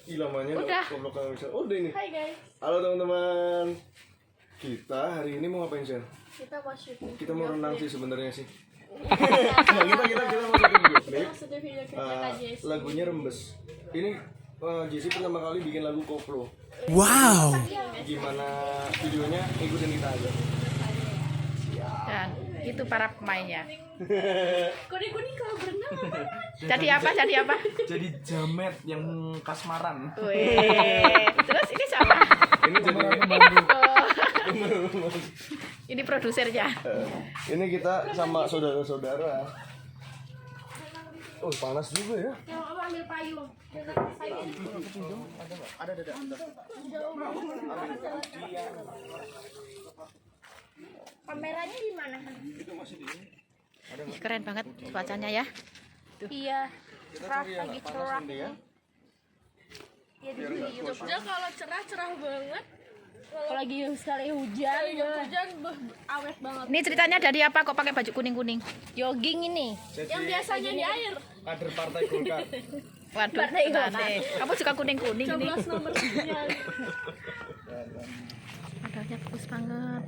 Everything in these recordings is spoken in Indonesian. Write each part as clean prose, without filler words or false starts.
Ih, lamanya Udah. goblok kalau bisa. Udah ini. Hai guys, Halo teman-teman. Kita hari ini mau ngapain, Sen? kita mau syuting. Kita mau renang sih sebenarnya sih. Nah, kita mau syuting video klip. Maksudnya video klipnya Kak Jessy. Lagunya Rembes. Ini Jessy pertama kali bikin lagu koplo. Wow. Gimana videonya? Ikutin kita aja. Dan itu para pemainnya. Kuning-kuning kalau berenang apa? Jadi apa? Jadi apa? Jadi jamet yang kasmaran. Wih. Terus ini siapa? Ini jadi Oh. Ini produsernya. ini kita sama saudara-saudara. Oh, panas juga ya. Yang apa ambil payung? Kameranya di mana? Ih, keren banget cuacanya ya. Iya, cerah lagi cerah. Ya. Ya di Jogja kalau cerah banget. Kalau lagi sekali hujan, awet banget. Ini ceritanya dari apa kok pakai baju kuning-kuning? Jogging ini. Jadi, Yang biasanya di air. kader Partai Golkar. Waduh, aneh. Kamu suka kuning-kuning ini. 11 nomor sekian. Modelnya bagus banget.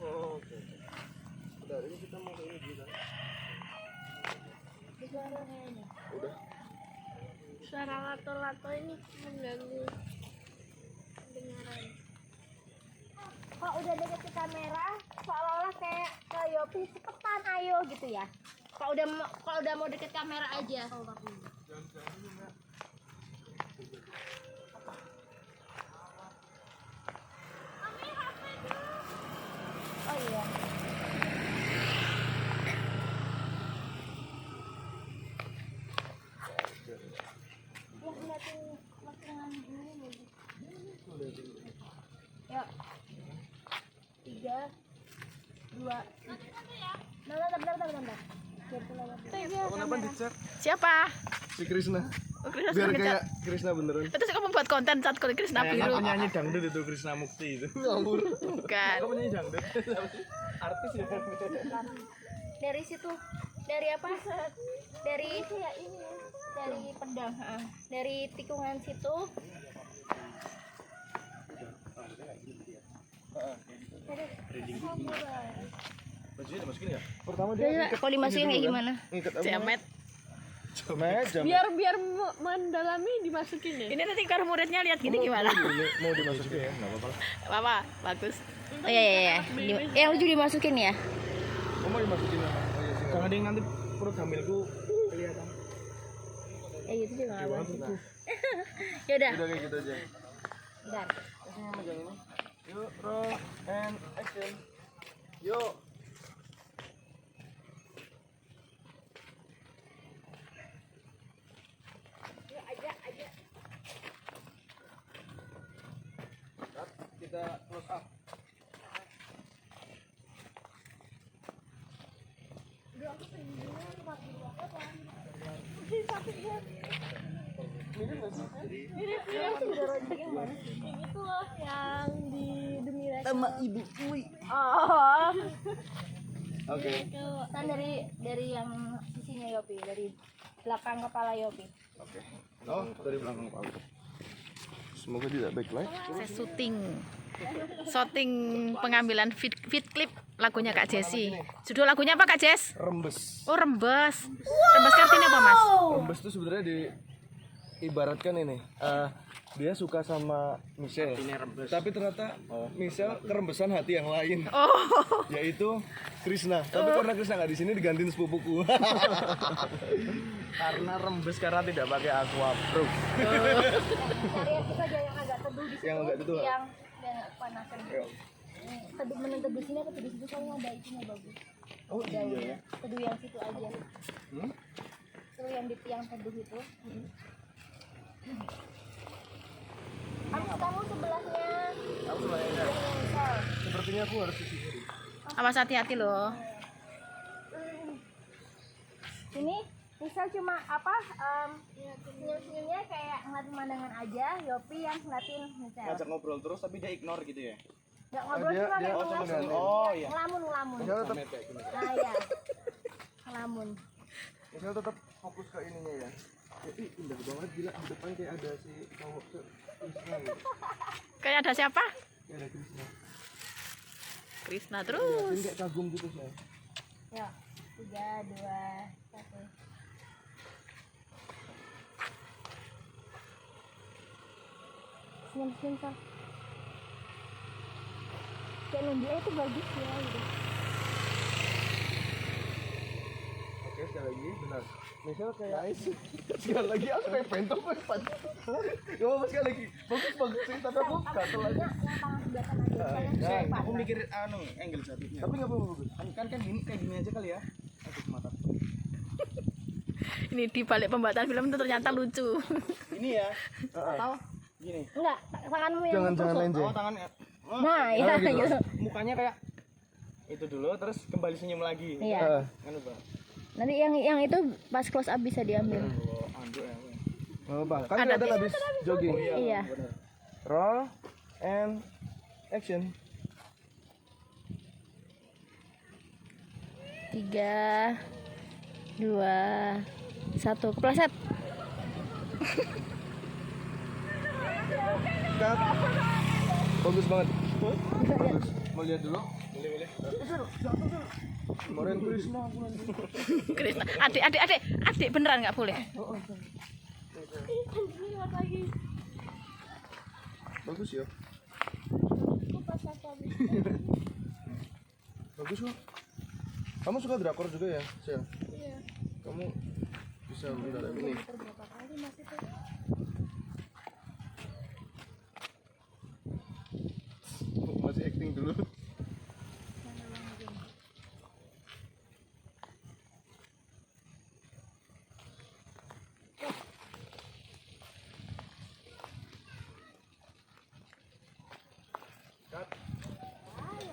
Oke. Udah, ini kita mau ke ini dulu kan? Udah. Suara lato-lato ini mengganggu pendengaran. Kok udah deket ke kamera, seolah-olah kayak ke Yopi cepetan ayo gitu ya. Kalau udah mau deket kamera aja. Oh iya. Yuk. 3, 2. Bentar. Kenapa dicek? Siapa? Si Krisna. Oh, Krisna Biar suka kayak ngecat. Krisna beneran. Itu sih kamu buat konten saat Krisna Kayaknya biru. penyanyi dangdut itu Krisna Mukti itu. Ngawur. Bukan. Kok penyanyi dangdut? Artis ya. Dari situ. Dari apa? Dari pedang, dari tikungan situ. Bajunya dimasukin ya? Pertama dia ngikat Kalau dimasukin ini kayak dulu kan? gimana? Ngikat apa? Jamet. Jamet. Biar mendalami dimasukin ya. Ini nanti kalau muridnya lihat gini gimana? Mau dimasukin ya? Enggak apa-apa. Apa? Bagus. Oh iya. Yang lucu dimasukin ya. Mau dimasukin ya? Oh iya sih. Jangan ada yang nanti perut hamilku kelihatan. Gitu juga nggak apa-apa. Ya udah. Udah kayak gitu aja. Bentar. Ini megang ini. Yuk, roll and action. Yuk. Kita close up. Itu loh yang di demi rasa. Sama ibu Uwi. Oh. Oke. Kan dari yang sisinya Yopi, dari belakang kepala Yopi. Oke. Oh, dari belakang Pak. Semoga tidak backlight. Saya syuting pengambilan vid klip lagunya Kak Jessy. Judul lagunya apa Kak Jess? Rembes. Oh, Rembes. Rembes artinya apa Mas? Rembes itu sebenarnya diibaratkan ini. Dia suka sama Michelle. Tapi ternyata Michelle kerembesan hati yang lain. Oh, Yaitu Krisna. Tapi karena Krisna nggak di sini digantiin sepupuku. Karena rembes karena tidak pakai aquaproof. Cari yang kita aja yang agak teduh di situ. Yang agak teduh. Yang biar panasan. Yuk. Teduh menentuh di sini atau teduh di situ soalnya ada itunya bagus. Oh iya ya. Teduh yang situ aja. Hmm? Teduh yang di tiang teduh itu. Kamu sebelahnya. Aku sebenarnya. Yang misal. Sepertinya aku harus di sini. awas hati-hati loh. Ini misal cuma apa senyum-senyumnya kayak ngeliat pemandangan aja, Yopi yang ngeliatin misal. Ngajak ngobrol terus tapi dia ignore gitu ya. Nggak ngobrol dia- cuma dia kayak apa ngelamun. dengan- Oh iya. Ngelamun. Michelle tetap Nah ya. Ngelamun. Michelle tetap fokus ke ininya ya. Ih, indah banget gila di depan kayak ada si cowok tuh Krisna gitu. Kayak ada siapa? Kayak ada Krisna. Krisna Ini terus. kayak kagum gitu sih. Ya. 3, 2, 1. Senyum-senyum Sal. Kayak nunjuk itu bagus ya gitu. Oke, sekali lagi, benar. Michelle kayak sekali lagi aku kayak pentok banget. Gak apa sekali lagi. Bagus sih, tapi aku gatel aja. Yang tangan sebelah kanan aja. Tangan Nah, depan. aku mikir angle jatuhnya. Tapi gak apa-apa bagus. Kan gini kayak gini aja kali ya. Aduh mata. Ini di balik pembuatan film itu ternyata lucu. Ini ya. Atau gini. Enggak, tanganmu yang Jangan tusuk. lenje. Oh tangan. Oh, Nah, ya gitu. mukanya kayak itu dulu terus kembali senyum lagi. Iya. Kan Bang. Nanti yang itu pas close up bisa diambil. Oh, anduk ya. Gak apa. Kan Ada kelihatan habis jogging. Iya. Benar. Roll and action. 3, 2, 1. Kepleset. Cut. Bagus banget. Bagus. Mau lihat dulu? Boleh. Kemarin Krisna aku nanti. Krisna. Adik beneran nggak boleh. Bagus ya. Bagus kok. Kamu suka drakor juga ya, Sel? Iya. Kamu bisa bentar ini. Berapa kali masih tuh? Masih acting dulu.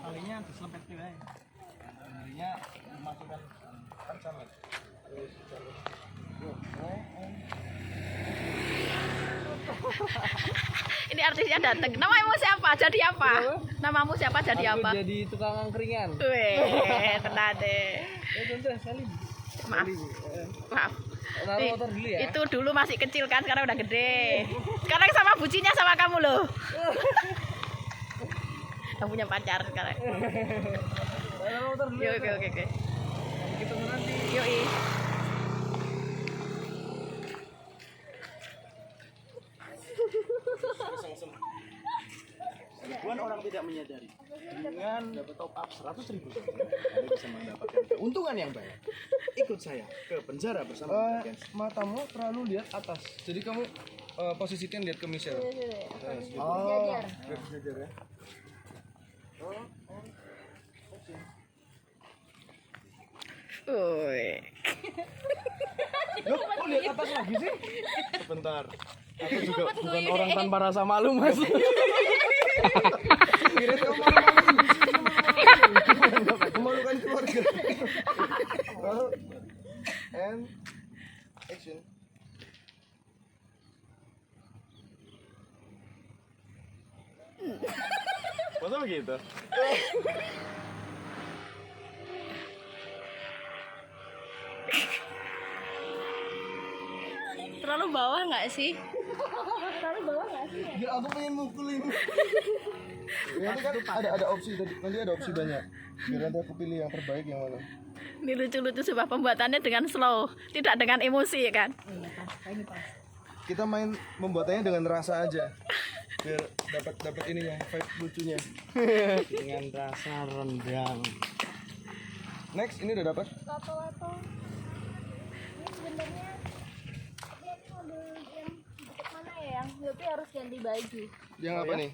Talinya diselempet juga ya. Talinya dimasukkan kan sama. Ini artisnya datang. Namamu siapa? Jadi apa? Namamu siapa? Jadi apa? Jadi tukang angkringan. Wih, tenang deh. Ya contoh Salim. Maaf. Maaf. Naruh motor dulu ya. Itu dulu masih kecil kan, sekarang udah gede. Sekarang sama bucinya sama kamu loh. Kamu punya pacar sekarang. Naruh motor dulu. Oke. Kita nanti. Yoi. Ribuan orang tidak menyadari dengan dapat top up 100.000 Anda bisa mendapatkan keuntungan yang banyak. Ikut saya ke penjara bersama Ken. Matamu terlalu lihat atas. Jadi kamu posisikan lihat ke Michelle. Oh. Biar sejajar ya. Woi. Loh, kok lihat atas lagi sih? Sebentar. Aku juga bukan orang tanpa rasa malu, Mas. Kira kamu memalukan keluarga. Roll and action. Masa begitu? Terlalu bawah nggak sih? Terlalu bawah nggak sih? Ya aku pengen mukul ini. Nanti kan ada opsi tadi. Nanti ada opsi banyak. Biar nanti aku pilih yang terbaik yang mana. Ini lucu-lucu sebuah pembuatannya dengan slow, tidak dengan emosi ya kan? Kita main membuatannya dengan rasa aja. Biar dapat ininya, vibe lucunya. Dengan rasa rendang. Next, ini udah dapat. Lato-lato. Ini sebenarnya dia ini mobil yang deket mana ya? Yang Yopi harus ganti baju. Yang apa nih?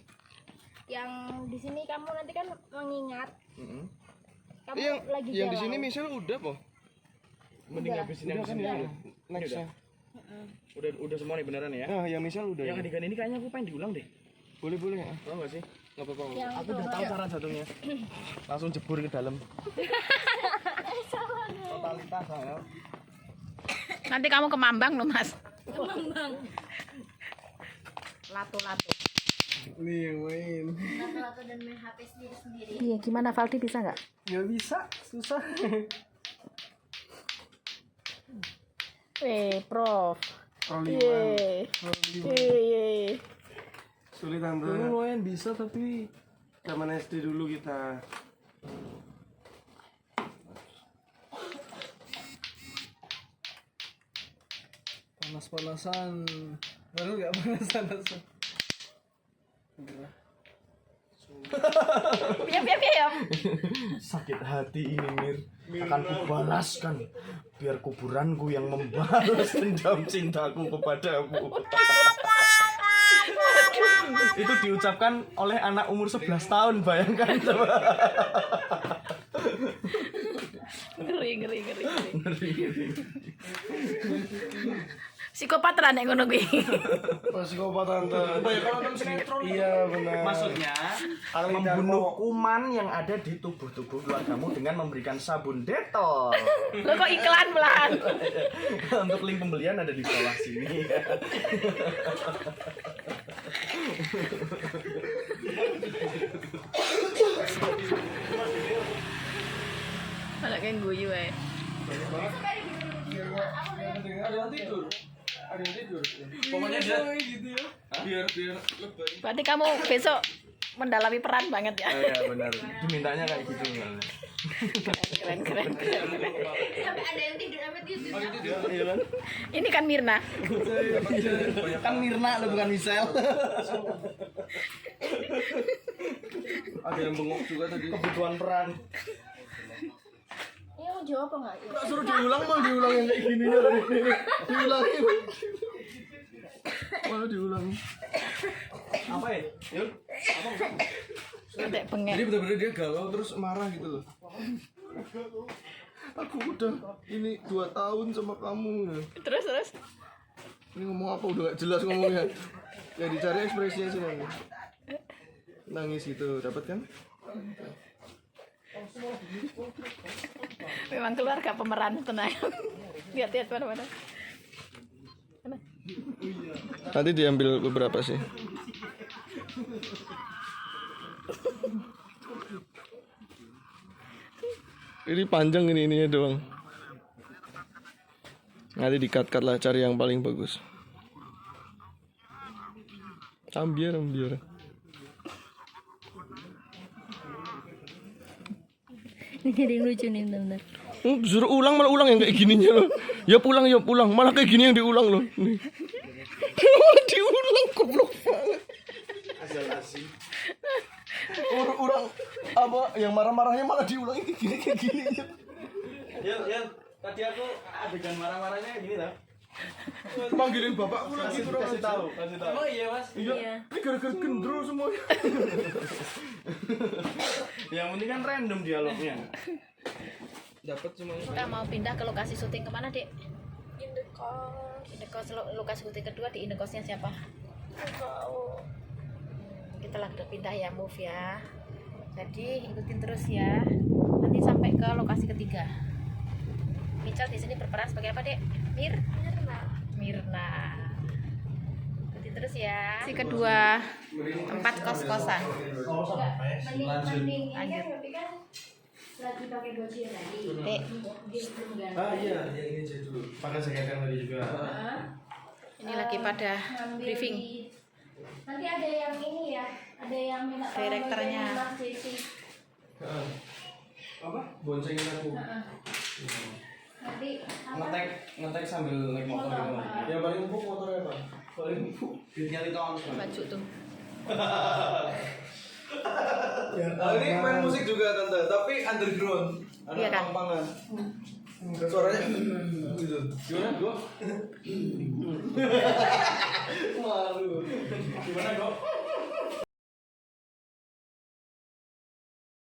Yang di sini kamu nanti kan mengingat kamu Yang lagi yang di galau. sini Michelle udah po. Mending habisin yang di sini dulu. Nextnya. Udah semua nih beneran ya? Nah, yang Michelle udah. Yang adegan ini kayaknya aku pengen diulang deh. Boleh ya. Tahu nggak sih? Nggak apa-apa. Yang Aku udah tahu cara jatuhnya. Langsung jebur ke dalam. Totalitas ya. Nanti kamu ke Mambang loh mas. Lato-lato. Nih yang main. Lato-lato dan main HP sendiri-sendiri. Iya, gimana Valdi bisa nggak? Nggak bisa, susah. Prof. Proliman. Yeay. Yeay. Sulit tante. Dulu lumayan bisa tapi zaman SD dulu kita. Panas-panasan. Baru nggak panas-panasan. Piam. Sakit hati ini Mir. Akan kubalaskan. Biar kuburanku yang membalas dendam cintaku kepadamu. Itu diucapkan oleh anak umur 11 tahun, bayangkan coba. Ngeri. Psikopat lah nek ngono kuwi. Psikopat tante. Kalau nonton sinetron. Iya benar. Maksudnya membunuh kuman yang ada di tubuh-tubuh keluargamu dengan memberikan sabun Dettol. Lo kok iklan belahan? Untuk link pembelian ada di bawah sini. Malah kayak guyu ae. Ada yang tidur. Pokoknya dia gitu ya. Biar lebay. Berarti kamu besok mendalami peran banget ya. iya benar. Dimintanya kayak gitu. Keren. Sampai ada yang tidur, sampai tidur. Iya kan? Ini kan Mirna. Kan Mirna lo bukan Michelle. Ada yang bengok juga tadi. Kebutuhan peran. Ini mau jawab apa nggak? Nggak suruh diulang yang kayak gini ya. Diulangin. Malah diulang. Apa ya? Yuk. Adek bengek. Jadi benar-benar dia galau terus marah gitu loh. Aku udah ini 2 tahun sama kamu ya. Terus. Ini ngomong apa udah gak jelas ngomongnya. Ya dicari ekspresinya sih nanti. Nangis gitu, dapat kan? Memang keluarga pemeran tenang. Lihat mana-mana. Nanti diambil beberapa sih. Ini panjang ininya doang. Nanti di-cut lah, cari yang paling bagus. Ambiar. Ini jadi lucu nih teman-teman. Suruh ulang malah ulang yang kayak gininya loh. Ya pulang malah kayak gini yang diulang loh. Nih. Diulang goblok banget. Orang apa yang marah-marahnya malah diulang kayak gini. Ya, tadi aku adegan marah-marahnya gini lah. Manggilin bapakku lagi Kasih tahu. Oh iya mas. Iya. Ini gara-gara gendro semuanya. Yang penting kan random dialognya. Dapat semuanya. Kita mau pindah ke lokasi syuting kemana, Dek? Indekos. Indekos, lokasi syuting kedua di Indekosnya siapa? Tahu. Kita lagi udah pindah ya, move ya. Jadi ikutin terus ya. Nanti sampai ke lokasi ketiga. Michelle di sini berperan sebagai apa, Dek? Mirna. Ikutin terus ya. Si kedua tempat kos-kosan. Mending Lanjut. tapi kan lagi pakai baju yang tadi. Dek, Iya, yang ini aja dulu. Pakai jaket yang tadi juga. ini lagi pada briefing. Nanti ada yang ini ya, ada yang minta tolong Direkturnya. bagian Mas Jesse. Apa? Boncengin aku. Nanti apa? Ngetek sambil naik motor gitu. Yang paling empuk motornya apa? Paling empuk. Duitnya ditolong. Baju tuh. Nah, ini main musik juga tante, tapi underground. Ada Iya kan? pang-pangan. Suaranya gitu. Gimana gua? Malu. Gimana kok?